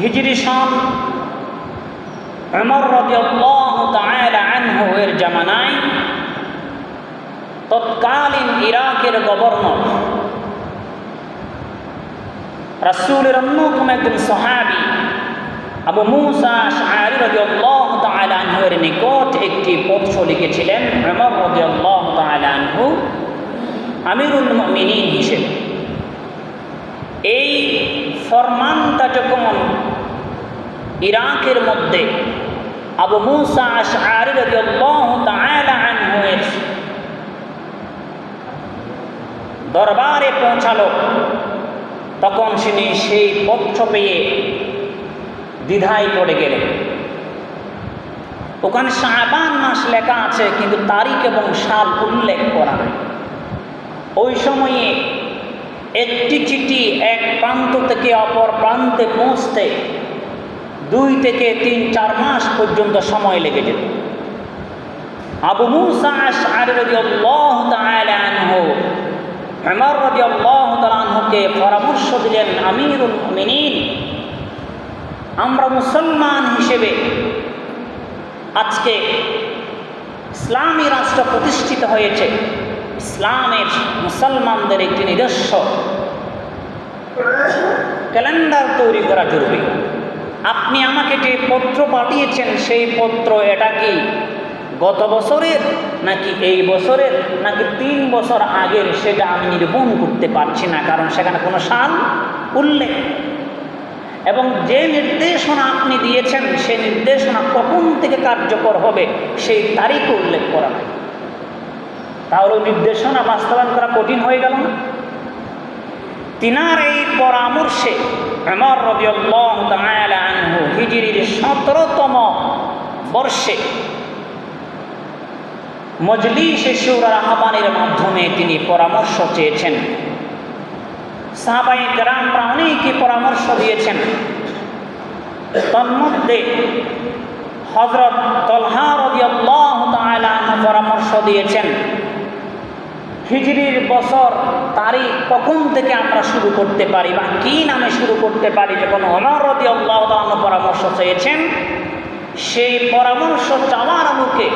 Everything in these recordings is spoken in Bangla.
হিজরি সন উমর রাদিয়াল্লাহু তাআলা আনহু এর জামানায় তৎকালীন ইরাকের গভর্নর রাসূলের অন্যতম একজন সাহাবী আবু মুসা আশআরী রাদিয়াল্লাহু তাআলা আনহু এর নিকট একটি পত্র লিখেছিলেন উমর রাদিয়াল্লাহু তাআলা আনহু আমিরুল মুমিনিন হিসেবে। এই ফরমানটা যখন ইরাকের মধ্যে আবু মুসা আশআরী রাদিয়াল্লাহু তাআলা আনহু এর দরবারে পৌঁছালো, তখন তিনি সেই পত্র পেয়ে দ্বিধায় পড়ে গেলেন। ওখানে শাবান মাস লেখা আছে, কিন্তু তারিখ এবং সাল উল্লেখ করা হয়। ওই সময়ে একটি চিঠি এক প্রান্ত থেকে অপর প্রান্তে পৌঁছতে 2 থেকে 3-4 মাস পর্যন্ত সময় লেগে যেত। আবু মুসা আশআরী রাদিয়াল্লাহু তাআলা আনহু উমর রাদিয়াল্লাহু তাআলা আনহুকে পরামর্শ দিলেন, আমিরুল মুমিনিন, আমরা মুসলমান হিসেবে আজকে ইসলামী রাষ্ট্র প্রতিষ্ঠিত হয়েছে, ইসলামের মুসলমানদের একটি নিজস্ব ক্যালেন্ডার তৈরি করা জরুরি। আপনি আমাকে যে পত্র পাঠিয়েছেন সেই পত্র এটা কি গত বছরের নাকি এই বছরের নাকি 3 বছর আগের, সেটা আমি নিরূপণ করতে পারছি না, কারণ সেখানে কোনো সাল উল্লেখ এবং যে নির্দেশনা আপনি দিয়েছেন সেই নির্দেশনা কখন থেকে কার্যকর হবে সেই তারিখ উল্লেখ করা হয়। তাহলে নির্দেশনা বাস্তবায়ন করা কঠিন হয়ে গেল না? তিনার এই পরামর্শে উমর রাদিয়াল্লাহু তাআলা আনহু হিজরির 17তম বর্ষে মজলিসে শুরার আহ্বানের মাধ্যমে তিনি পরামর্শ চেয়েছেন। সাহাবায়ে কেরামরা অনেকই পরামর্শ দিয়েছেন। তন্মধ্যে হযরত তালহা রাদিয়াল্লাহু তাআলা আনহু পরামর্শ দিয়েছেন হিজরির বছর তারিখ কখন থেকে আমরা শুরু করতে পারি বা কি নামে শুরু করতে পারি। যখন ওমর রাদিয়াল্লাহু তাআলা আনহু পরামর্শ চেয়েছেন, সেই পরামর্শ চাওয়ার মুখে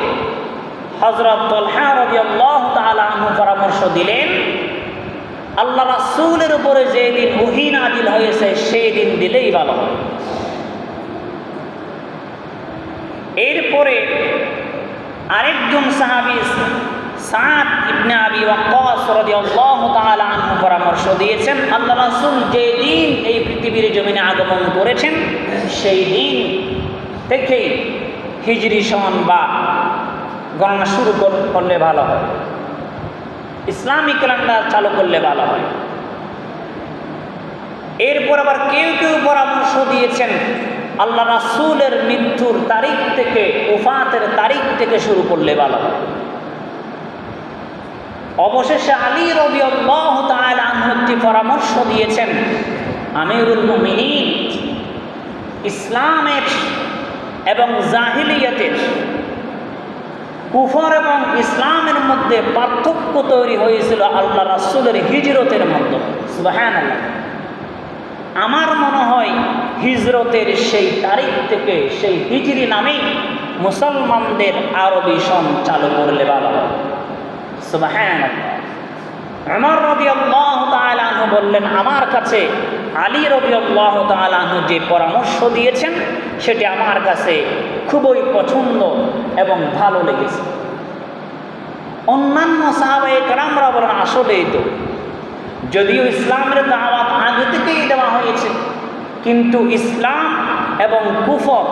হযরত তালহা রাদিয়াল্লাহু তাআলা আনহু পরামর্শ দিলেন, আল্লাহ রাসূলের উপরে যেদিন ওহী নাযিল হয়েছে সেই দিন দিলেই ভালো হয়। এরপরে আরেকজন সাহাবী সাদ ইবনে আবি ওয়াক্কাস রাদিয়াল্লাহু তাআলা আনহু পরামর্শ দিয়েছেন, আল্লাহ রাসূল যেদিন এই পৃথিবীর জমিনে আগমন করেছেন সেই দিন থেকেই হিজরি সন বা গণনা শুরু করলে ভালো হয়, ইসলামিক ক্যালেন্ডার চালু করলে ভালো হয়। এরপর আবার কেউ কেউ পরামর্শ দিয়েছেন আল্লাহ রাসূলের মৃত্যুর তারিখ থেকে, ওফাতের তারিখ থেকে শুরু করলে ভালো হয়। অবশেষে আলী রাদিয়াল্লাহু তাআলা আনহু একটি পরামর্শ দিয়েছেন, আমিরুল মুমিনিন, ইসলামের এবং জাহিলিয়াতের, কুফর এবং ইসলামের মধ্যে পার্থক্য তৈরি হয়েছিল আল্লাহ রাসূলের হিজরতের মধ্যে। সুবহানাল্লাহ। আমার মনে হয় হিজরতের সেই তারিখ থেকে, সেই হিজরি নামেই মুসলমানদের আরবি সন চালু করলে ভালো হয়। সুবহানাল্লাহ। উমর রাদিয়াল্লাহু তাআলা আনহু বললেন, আমার কাছে আলী রাদিয়াল্লাহু তাআলা আনহু যে পরামর্শ দিয়েছেন সেটি আমার কাছে খুবই পছন্দ এবং ভালো লেগেছে। অন্যান্য সাহাবায়ে কেরামরা বলেন, আসলেই তো, যদিও ইসলামের দাওয়াত আগে থেকেই দেওয়া হয়েছে, কিন্তু ইসলাম এবং কুফর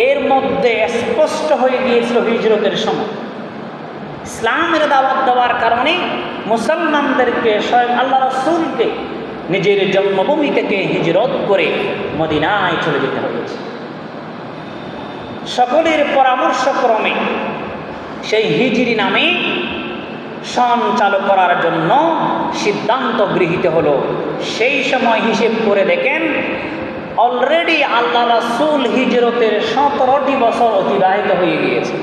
এর মধ্যে স্পষ্ট হয়ে গিয়েছিল হিজরতের সময়। ইসলামের দাওয়াত দেওয়ার কারণে মুসলমানদেরকে স্বয়ং আল্লাহ রাসূলকে নিজের জন্মভূমি থেকে হিজরত করে মদিনায় চলে যেতে হয়েছে। সকলের পরামর্শক্রমে সেই হিজরি নামে সন চালু করার জন্য সিদ্ধান্ত গৃহীত হলো। সেই সময় হিসেব করে দেখেন অলরেডি আল্লাহ রাসূল হিজরতের 17টি বছর অতিবাহিত হয়ে গিয়েছে।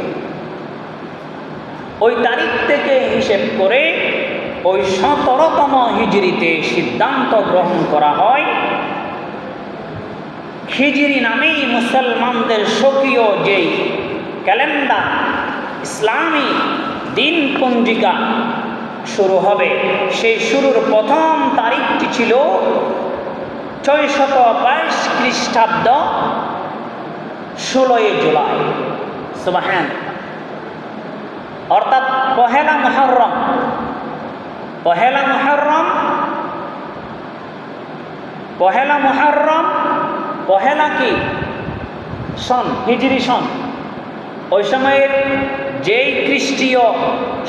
ওই তারিখ থেকে হিসেব করে ওই 17তম হিজরিতে সিদ্ধান্ত গ্রহণ করা হয় হিজরি নামেই মুসলমানদের স্বকীয় যেই ক্যালেন্ডার, ইসলামী দিন পঞ্জিকা শুরু হবে, সেই শুরুর প্রথম তারিখটি ছিল 622 খ্রিস্টাব্দ 16 জুলাই। সুবহান, অর্থাৎ পহেলা মুহররম। পহেলা মুহররম, পহেলা মুহররম, পহেলা কি সন, হিজরি সন। ওই সময়ের যেই খ্রিস্টীয়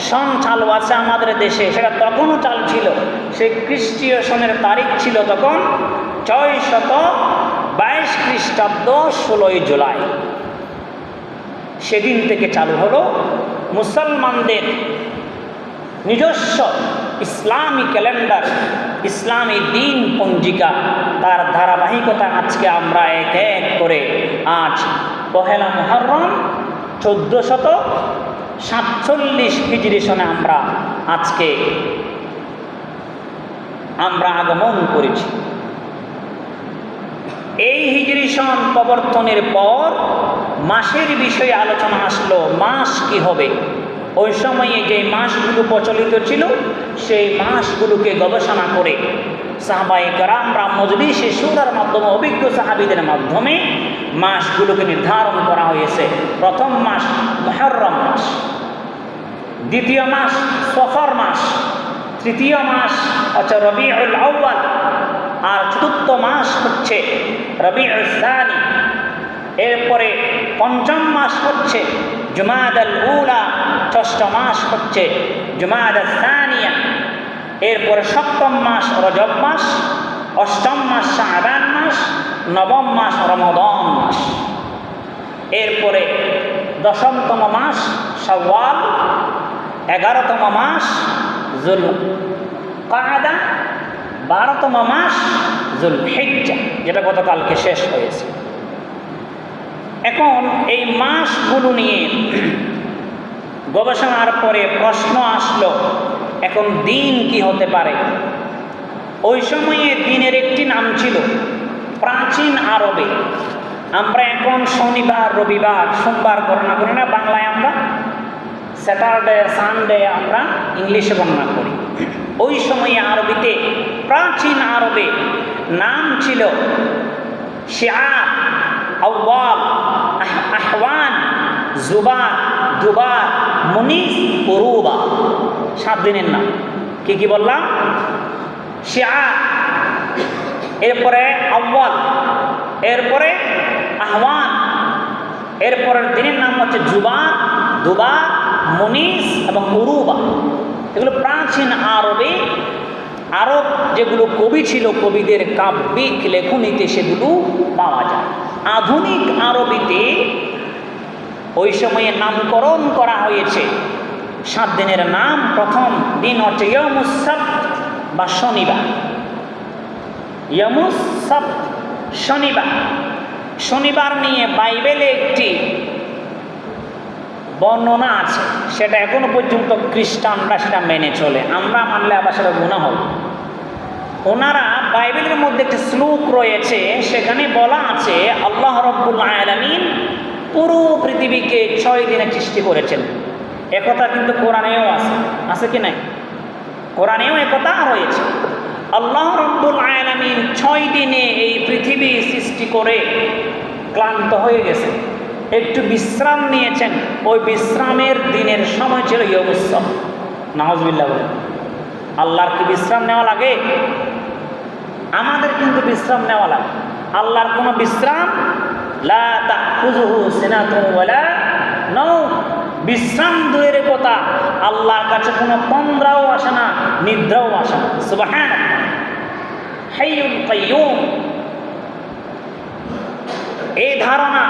সন চালু আছে আমাদের দেশে, সেটা তখনও চালু ছিল। সেই খ্রিস্টীয় সনের তারিখ ছিল তখন 622 খ্রিস্টাব্দ 16 জুলাই। সেদিন থেকে চালু হলো মুসলমানদের নিজস্ব ইসলামী ক্যালেন্ডার, ইসলামী দিন পঞ্জিকা। তার ধারাবাহিকতা আজকে আমরা এক এক করে আজ পহেলা মুহররম 1447 হিজরি সনে আজকে আমরা আগমন করেছি। এই হিজরি সন প্রবর্তনের পর মাসের বিষয়ে আলোচনা আসলো, মাস কি হবে। ওই সময়ে যে মাসগুলো প্রচলিত ছিল, সেই মাসগুলোকে গবেষণা করে সাহাবায়ে কেরামরা মজলিসে শুরার মাধ্যমে, অভিজ্ঞ সাহাবীদের মাধ্যমে মাসগুলোকে নির্ধারণ করা হয়েছে। প্রথম মাস মুহররম মাস, দ্বিতীয় মাস সফর মাস, তৃতীয় মাস হচ্ছে রবিউল আউয়াল, আর চতুর্থ মাস হচ্ছে রবিউল সানি। এরপরে পঞ্চম মাস হচ্ছে জুমাদাল উলা, ষষ্ঠ মাস হচ্ছে জুমাদাল সানিয়া। এরপরে সপ্তম মাস রজব মাস, অষ্টম মাস শাবান মাস, নবম মাস রমাদান মাস। এরপরে দশমতম মাস শাওয়াল, 11তম মাস যুলকাদা, 12তম মাস যুলহিজ্জা, যেটা গতকালকে শেষ হয়েছে। এখন এই মাসগুলো নিয়ে গবেষণার পরে প্রশ্ন আসলো, এখন দিন কি হতে পারে। ওই সময়ে দিনের একটি নাম ছিল প্রাচীন আরবে। আমরা এখন শনিবার, রবিবার, সোমবার গণনা করি না, বাংলায় আমরা স্যাটারডে, সানডে আমরা ইংলিশে গণনা করি। ওই সময়ে আরবিতে, প্রাচীন আরবে নাম ছিল শিআর, আউয়াল, আহওয়ান, জুবার, দুবার, মুনিস, উরুবা। 7 দিনের নাম। কি কি বললাম? শিআর, এরপরে আউয়াল, এরপরে আহওয়ান, এরপরের দিনের নাম হচ্ছে জুবার, দুবার, মুনিস এবং উরুবা। এগুলো প্রাচীন আরবে, আরব যেগুলো কবি ছিল, কবিদের কাব্যিক লেখনীতে সেগুলো পাওয়া যায়। আধুনিক আরবিতে ওই সময়ে নামকরণ করা হয়েছে 7 দিনের নাম। প্রথম দিন হচ্ছে ইয়ামুস সাbt বা শনিবার। ইয়ামুস সাbt, শনিবার। শনিবার নিয়ে বাইবেলে একটি বর্ণনা আছে, সেটা এখনো পর্যন্ত খ্রিস্টানরা সেটা মেনে চলে। আমরা মানলে আবার সেটা গুনাহ হবে। ওনারা বাইবেলের মধ্যে একটি শ্লোক রয়েছে, সেখানে বলা আছে আল্লাহ রাব্বুল আলামিন পুরো পৃথিবীকে 6 দিনে সৃষ্টি করেছেন। একথা কিন্তু কোরআনেও আছে, আছে কি নাই? কোরআনেও একথা রয়েছে। আল্লাহ রাব্বুল আলামিন 6 দিনে এই পৃথিবী সৃষ্টি করে ক্লান্ত হয়ে গেছেন, একটু বিশ্রাম নিয়েছেন। ওই বিশ্রামের দিনের সময় ছিল ইয়ামুস সাbt। নাউজুবিল্লাহ বলেন। আল্লাহর কি বিশ্রাম নেওয়া লাগে? আমাদের কিন্তু বিশ্রাম নেওয়া লাগে। আল্লাহর কোনো বিশ্রাম, লা তাখুযুহু সিনাতুন ওয়ালা নাওম। বিশ্রাম দূরের কথা, আল্লাহর কাছে কোনো তন্দ্রাও আসে না, নিদ্রাও আসে না। সুবহানাল্লাহ, হাইয়ুল কাইয়ুম। এই ধারণা,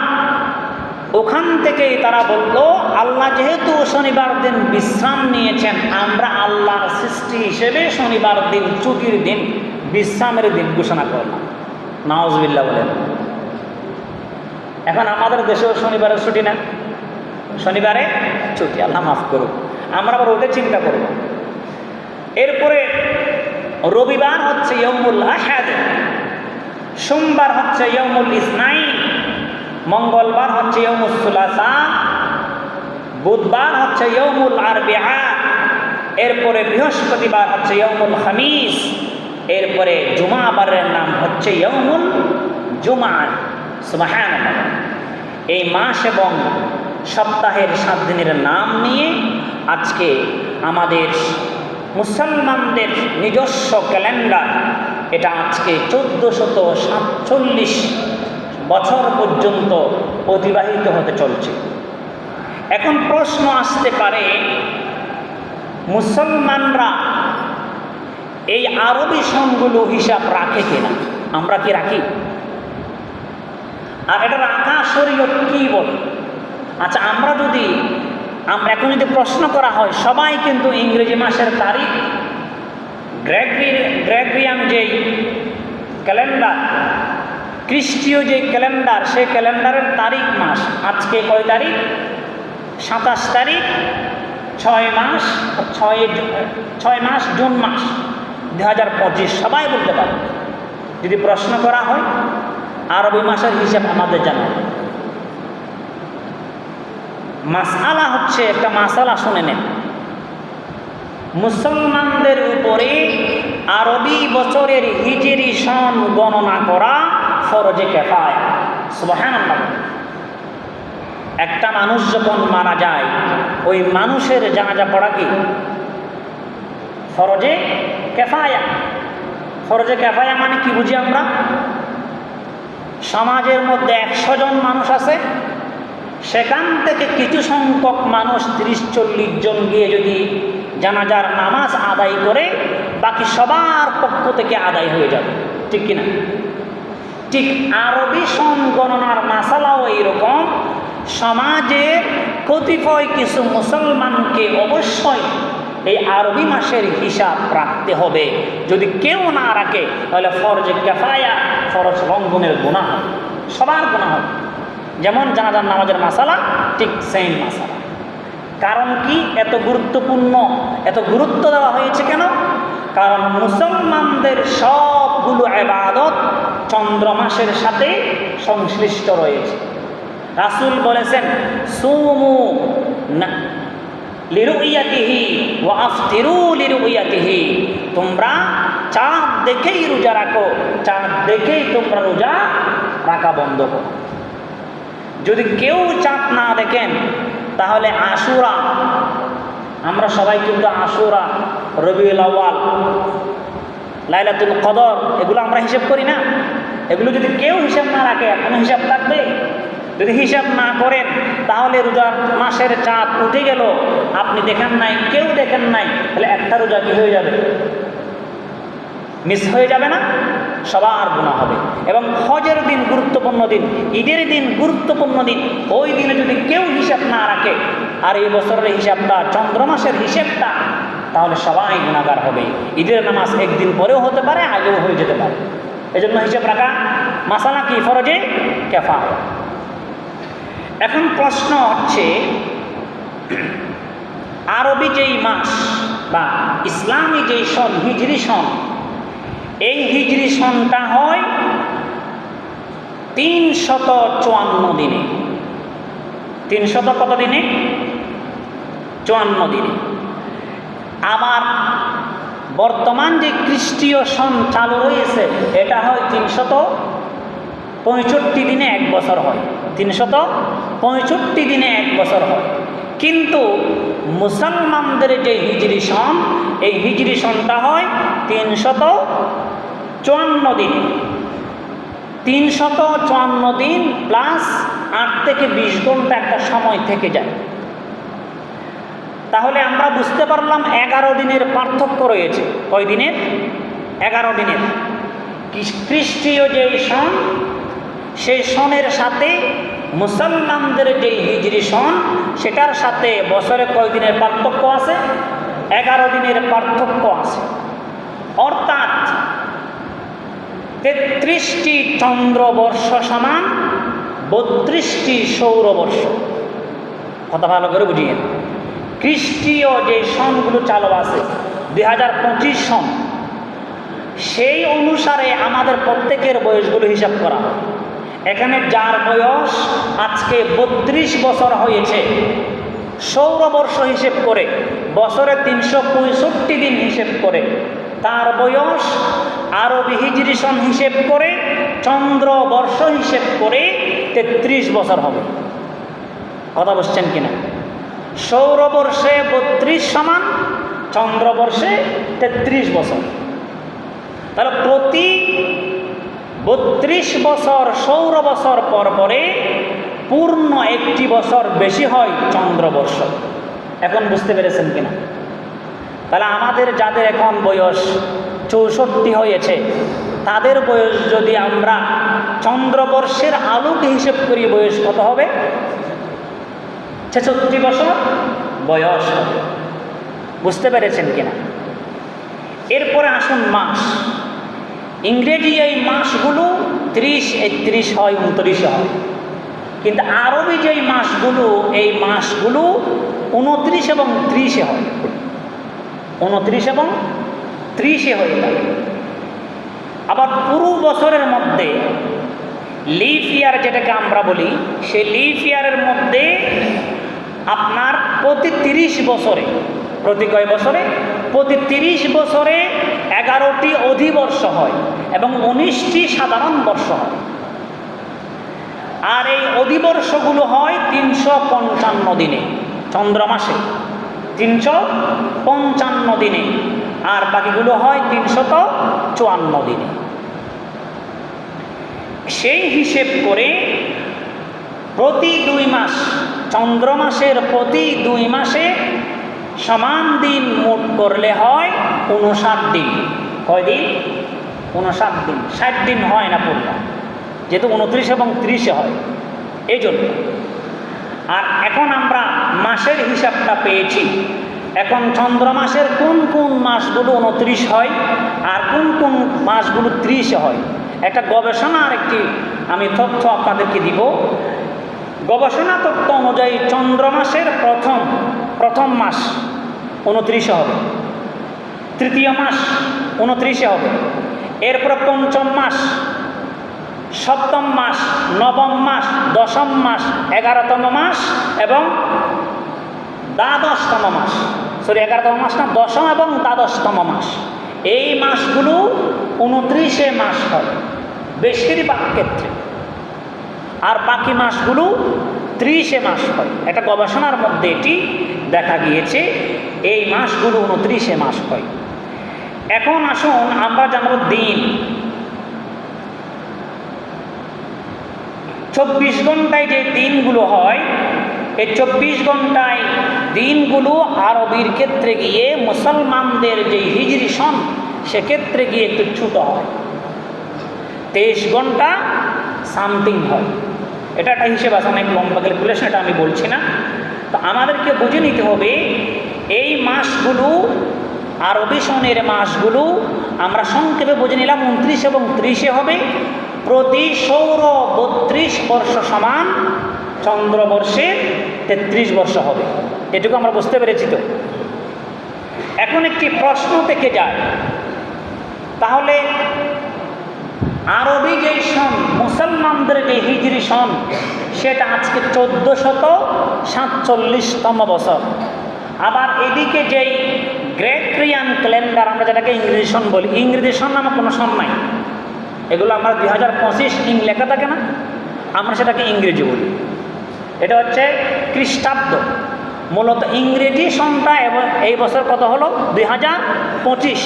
ওখান থেকেই তারা বলল আল্লাহ যেহেতু শনিবার দিন বিশ্রাম নিয়েছেন, আমরা আল্লাহর সৃষ্টি হিসেবে শনিবার দিন ছুটির দিন, বিশ্রামের দিন ঘোষণা করলাম। নাউজুবিল্লাহ বলেন। এখন আমাদের দেশেও শনিবারে ছুটি না, শনিবারে ছুটি। আল্লাহ মাফ করুক, আমরা আবার ওদের চিন্তা করব। এরপরে রবিবার হচ্ছে ইয়াউমুল আহাদ, সোমবার হচ্ছে ইয়ৌমুল ইসনাইন, মঙ্গলবার হচ্ছে ইয়ৌমুস সুলাসা, বুধবার হচ্ছে ইয়ৌমুল আরবিআ, এরপরে বৃহস্পতিবার হচ্ছে ইয়ৌমুল খামিস, এরপরে জুমাবারের নাম হচ্ছে ইয়ৌমুল জুমা। সুবহানাল্লাহ। এই মাস এবং সপ্তাহের 7 দিনের নাম নিয়ে আজকে আমাদের মুসলমানদের নিজস্ব ক্যালেন্ডার, এটা আজকে 1447 বছর পর্যন্ত অতিবাহিত হতে চলছে। এখন প্রশ্ন আসতে পারে, মুসলমানরা এই আরবি সনগুলো হিসাব রাখে কিনা? আমরা কি রাখি? আর এটা রাখা শরীয়ত কি বলে? আচ্ছা, এখন যদি প্রশ্ন করা হয়, সবাই কিন্তু ইংরেজি মাসের তারিখ, গ্রেগরিয়ান যেই ক্যালেন্ডার, খ্রিস্টীয় যে ক্যালেন্ডার, সেই ক্যালেন্ডারের তারিখ মাস আজকে কয় তারিখ? 27 তারিখ, 6 মাস জুন মাস 2025, সবাই বলতে পারে। যদি প্রশ্ন করা হয়, আরবি মাসের হিসাব আমাদের জানা। মাসআলা হচ্ছে একটা মাসালা, শুনে নেন। মুসলমানদের উপরে আরবি বছরের হিজরি সন গণনা করা ফরজে কিফায়া। সুবহানাল্লাহ। একটা মানুষ যখন মারা যায়, ওই মানুষের জানাজা পড়া কি ফরজে কিফায়া। ফরজে কিফায়া মানে কি বুঝি আমরা? সমাজের মধ্যে 100 জন মানুষ আছে, সেখান থেকে কিছু সংখ্যক মানুষ 30-40 জন গিয়ে যদি জানাজার নামাজ আদায় করে, বাকি সবার পক্ষ থেকে আদায় হয়ে যাবে, ঠিক কিনা? ঠিক আরবি সন গণনার মাসালাও এইরকম। সমাজের কতিপয় কিছু মুসলমানকে অবশ্যই এই আরবি মাসের হিসাব রাখতে হবে। যদি কেউ না রাখে, তাহলে ফরজে কিফায়া, ফরজ লঙ্ঘনের গুনাহ হবে, সবার গুনাহ হবে। যেমন জানাজার নামাজের মাসালা, ঠিক সেম মাসালা। কারণ কি এত গুরুত্বপূর্ণ, এত গুরুত্ব দেওয়া হয়েছে কেন? কারণ মুসলমানদের সবগুলো ইবাদত চন্দ্র মাসের সাথে সংশ্লিষ্ট রয়েছে। রাসূল বলেছেন, সুমু লিরুইয়াতিহি ওয়া আফতিরু লিরুইয়াতিহি, তোমরা চাঁদ দেখেই রোজা রাখো, চাঁদ দেখেই তোমরা রোজা রাখা বন্ধ করো। যদি কেউ চাঁদ না দেখেন, তাহলে আশুরা, আমরা সবাই কিন্তু আশুরা, রবিউল আউয়াল, লাইলাতুল কদর, এগুলো আমরা হিসাব করি না। এগুলো যদি কেউ হিসাব না রাখে, কোনো হিসাব থাকবে? যদি হিসাব না করেন, তাহলে রোজার মাসের চাঁদ উঠে গেল, আপনি দেখেন নাই, কেউ দেখেন নাই, তাহলে একটা রোজা কি হয়ে যাবে? মিস হয়ে যাবে না? সবার গুনাহ হবে। এবং হজের দিন গুরুত্বপূর্ণ দিন, ঈদের দিন গুরুত্বপূর্ণ দিন, ওই দিনে যদি কেউ হিসাব না রাখে, আর এই বছরের হিসাবটা, চন্দ্র মাসের হিসাবটা, তাহলে সবাই গুনাহগার হবে। ঈদের নামাজ একদিন পরেও হতে পারে, আগেও হয়ে যেতে পারে। এজন্য হিসাব রাখা মাসালা কি? ফরজে কিফায়া। এখন প্রশ্ন হচ্ছে, আরবি যেই মাস বা ইসলামী যেই সন, হিজরি সন, এই হিজরি সনটা হয় 354 দিনে। 300 কত দিনে? 54 দিনে। আবার বর্তমান যে খ্রিস্টীয় সন চালু রয়েছে, এটা হয় 365 দিনে 1 বছর হয়। 365 দিনে 1 বছর হয়। কিন্তু মুসলমানদের যে হিজরি সন, এই হিজরি সনটা হয় 354 দিনে। 354 দিন প্লাস 8 থেকে 20 ঘন্টা একটা সময় থেকে যায়। তাহলে আমরা বুঝতে পারলাম 11 দিনের পার্থক্য রয়েছে। কয় দিনের? 11 দিনের। খ্রিস্টীয় যে সন, সেই সনের সাথে মুসলমানদের যে হিজরি সন, সেটার সাথে বছরে কয় দিনের পার্থক্য আছে? 11 দিনের পার্থক্য আছে। অর্থাৎ 33টি চন্দ্রবর্ষ সমান 32টি সৌরবর্ষ। কথা ভালো করে বুঝিয়ে। খ্রিস্টীয় যে সনগুলো চালু আছে, 2025 সন, সেই অনুসারে আমাদের প্রত্যেকের বয়সগুলো হিসাব করা হয়। এখানে যার বয়স আজকে 32 বছর হয়েছে, সৌরবর্ষ হিসেব করে বছরে 365 দিন হিসেব করে, তার বয়স আরবি হিজরি সন হিসেব করে চন্দ্রবর্ষ হিসেব করে 33 বছর হবে। কথা বুঝছেন কিনা? সৌরবর্ষে 32 সমান, চন্দ্রবর্ষে 33 বছর। তাহলে প্রতি 32 বছর সৌর বছর পর পরে পূর্ণ একটি বছর বেশি হয় চন্দ্রবর্ষ। এখন বুঝতে পেরেছেন কিনা? তাহলে আমাদের যাদের এখন বয়স 64 হয়েছে, তাদের বয়স যদি আমরা চন্দ্রবর্ষের আলোকে হিসেব করি, বয়স কত হবে? 66 বছর বয়স হবে। বুঝতে পেরেছেন কিনা? এরপরে আসুন মাস। ইংরেজি এই মাসগুলো 30, 31 হয়, 29 হয়, কিন্তু আরবি যেই মাসগুলো, এই মাসগুলো 29 এবং 30 হয়। 29 এবং 30 হয়ে থাকে। আবার পুরো বছরের মধ্যে লিপ ইয়ার যেটাকে আমরা বলি, সেই লিপ ইয়ারের মধ্যে আপনার প্রতি 30 বছরে, প্রতি কয় বছরে? প্রতি 30 বছরে 11টি অধিবর্ষ হয় এবং 19টি সাধারণ বর্ষ হয়। আর এই অধিবর্ষগুলো হয় 355 দিনে, চন্দ্রমাসে 355 দিনে, আর বাকিগুলো হয় 354 দিনে। সেই হিসেব করে প্রতি 2 মাস, চন্দ্রমাসের প্রতি 2 মাসে সমান দিন মোট করলে হয় 59 দিন। কয় দিন? 59 দিন। 60 দিন হয় না পূর্ণ, যেহেতু 29 এবং 30 হয়, এই জন্য। আর এখন আমরা মাসের হিসাবটা পেয়েছি। এখন চন্দ্র মাসের কোন কোন মাসগুলো 29 হয় আর কোন কোন মাসগুলো 30 হয়, একটা গবেষণার একটি আমি তথ্য আপনাদেরকে দিব। গবেষণা তথ্য অনুযায়ী চন্দ্র মাসের প্রথম মাস 29 হবে, তৃতীয় মাস 29 হবে, এরপর পঞ্চম মাস, সপ্তম মাস, নবম মাস, দশম মাস, 11তম মাস এবং দ্বাদশতম মাস। 11তম মাস না, দশম এবং দ্বাদশতম মাস। এই মাসগুলো 29 মাস হয় বেশিরভাগ ক্ষেত্রে, আর বাকি মাসগুলো 30 মাস হয়। একটা গবেষণার মধ্যে এটি দেখা গিয়েছে, এই মাসগুলো 29 মাস হয়। এখন আসুন আমরা জানব দিন। 24 ঘন্টায় যে দিনগুলো হয়, এই 24 ঘন্টায় দিনগুলো আরবির ক্ষেত্রে গিয়ে, মুসলমানদের যে হিজরি সন সেক্ষেত্রে গিয়ে একটু ছোট হয়, 23 ঘন্টা সামথিং হয়। এটা একটা হিসেব আছে, অনেক লম্বা ক্যালকুলেশন, এটা আমি বলছি না। তো আমাদেরকে বুঝে নিতে হবে এই মাসগুলো, আরবি সনের মাসগুলো আমরা সংক্ষেপে বুঝে নিলাম 29 এবং 30 হবে। প্রতি সৌর 32 বর্ষ সমান চন্দ্রবর্ষে 33 বর্ষ হবে। এটুকু আমরা বুঝতে পেরেছি তো? এখন একটি প্রশ্ন থেকে যায়, তাহলে আরবি যেই সন, মুসলমানদের যে হিজরি সন, সেটা আজকে 1447তম বছর। আবার এদিকে যেই গ্রেগরিয়ান ক্যালেন্ডার, আমরা যেটাকে ইংরেজি সন বলি, ইংরেজি সন নামে কোনো সন নাই, এগুলো আমরা 2025 লেখা থাকে না, আমরা সেটাকে ইংরেজি বলি। এটা হচ্ছে খ্রিস্টাব্দ। মূলত ইংরেজি সনটা এবং এই বছর কত হলো? 2025।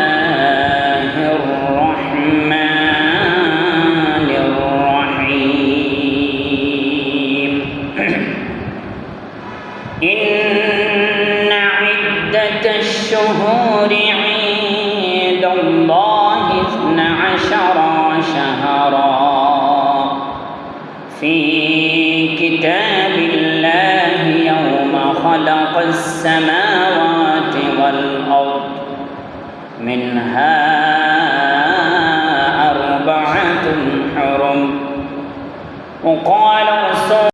বিসমিল্লাহির রহমানির রহিম। ইন্না ইদ্দাতাশ শুহুরি ইনদাল্লাহি 12 শাহরা ফি কিতাবিল্লাহি ইয়াওমা খালাকাস সামাওয়াতি ওয়াল আরদ মিনহা আরবাআতুন হুরুম وقال